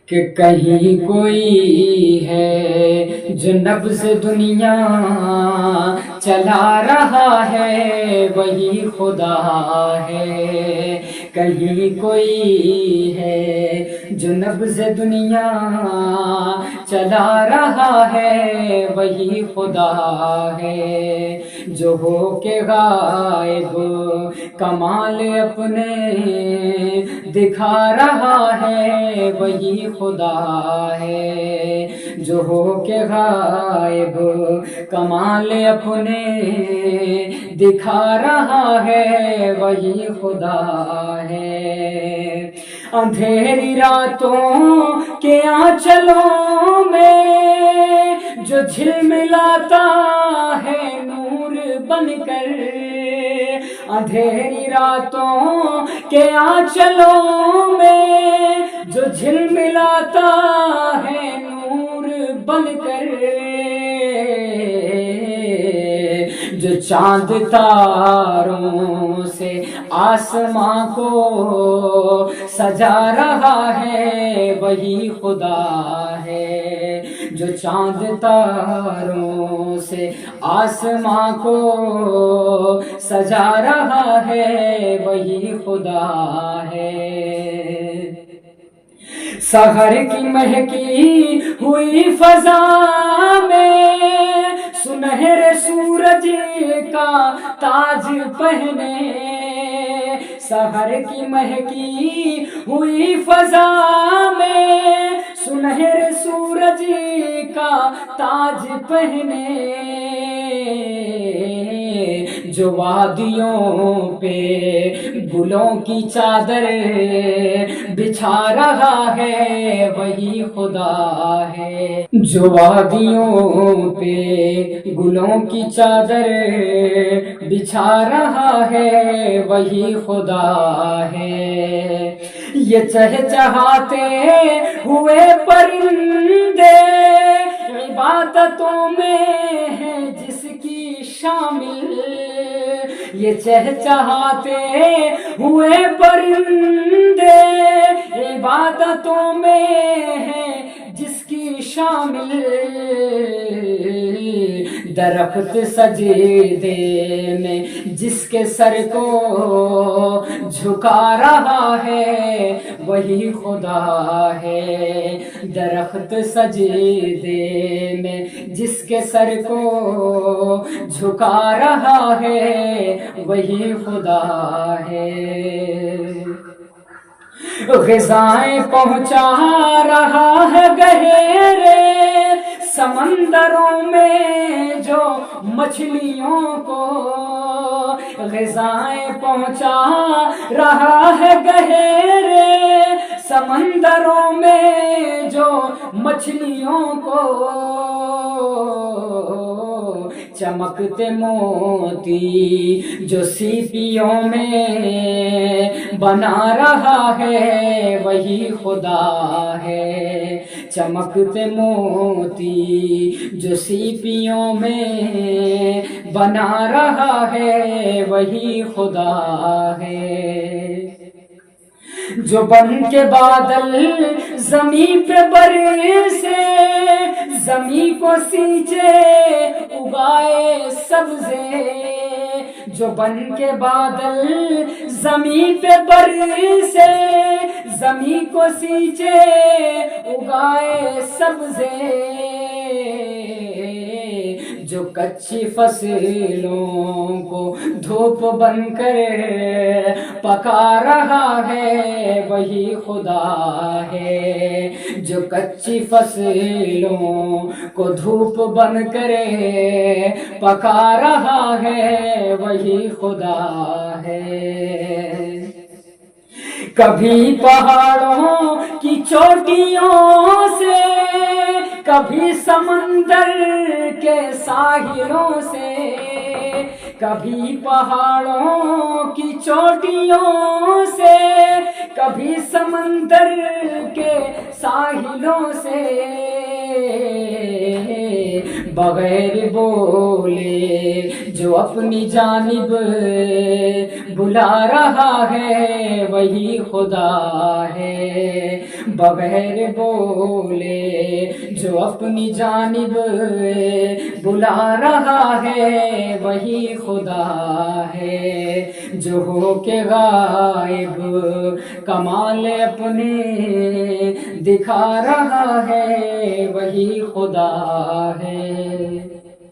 کہ کہیں کوئی ہے جو نبض دنیا چلا رہا ہے وہی خدا ہے. کہیں کوئی ہے جو نبض دنیا چلا رہا ہے وہی خدا ہے. جو ہو کے غائب کمال اپنے دکھا رہا ہے وہی خدا ہے. جو ہو کے غائب کمال اپنے دکھا رہا ہے وہی خدا ہے. اندھیری راتوں کے آنچلوں میں جو جھلملاتا ہے نور بن کر. اندھیری راتوں کے آنچلوں میں جو جھلملاتا ہے نور بن کر. جو چاند تاروں سے آسماں کو سجا رہا ہے وہی خدا ہے. جو چاند تاروں سے آسماں کو سجا رہا ہے وہی خدا ہے. سحر کی مہکی ہوئی فضا میں سنہرے سورج کا تاج پہنے. سحر کی مہکی ہوئی فضا میں سنہرے سورج کا تاج پہنے. جو وادیوں پہ گلوں کی چادر بچھا رہا ہے وہی خدا ہے. جو وادیوں پہ گلوں کی چادر بچھا رہا ہے وہی خدا ہے. یہ چہچہاتے ہوئے پرندے عبادتوں میں ہیں جس کی شامل. یہ چہچہاتے ہوئے پرندے عبادتوں میں ہیں جس کی شامل. درخت سجدے میں جس کے سر کو جھکا رہا ہے وہی خدا ہے. درخت سجدے میں جس کے سر کو جھکا رہا ہے وہی خدا ہے. غذائیں پہنچا رہا ہے گہرے سمندروں میں جو مچھلیوں کو. غذائیں پہنچا رہا ہے گہرے سمندروں میں جو مچھلیوں کو. چمکتے موتی جو سیپیوں میں بنا رہا ہے وہی خدا ہے. چمکتے موتی جو سیپیوں میں بنا رہا ہے وہی خدا ہے. جو بن کے بادل زمین پہ برسے زمین کو سینچے اگائے سبزے. جو بن کے بادل زمین پہ برسے زمین کو سینچے اگائے سبزے. جو کچی فصلوں کو دھوپ بن کر پکا رہا ہے وہی خدا ہے. جو کچی فصلوں کو دھوپ بن کر پکا رہا ہے وہی خدا ہے. کبھی پہاڑوں کی چوٹیوں سے کبھی سمندر کے ساحلوں سے. کبھی پہاڑوں کی چوٹیوں سے کبھی سمندر کے ساحلوں سے بغیر بولے جو اپنی جانب بلا رہا ہے وہی خدا ہے، بغیر بولے جو اپنی جانب بلا رہا ہے وہی خدا ہے، جو ہو کے غائب کمال اپنے دکھا رہا ہے وہی خدا ہے۔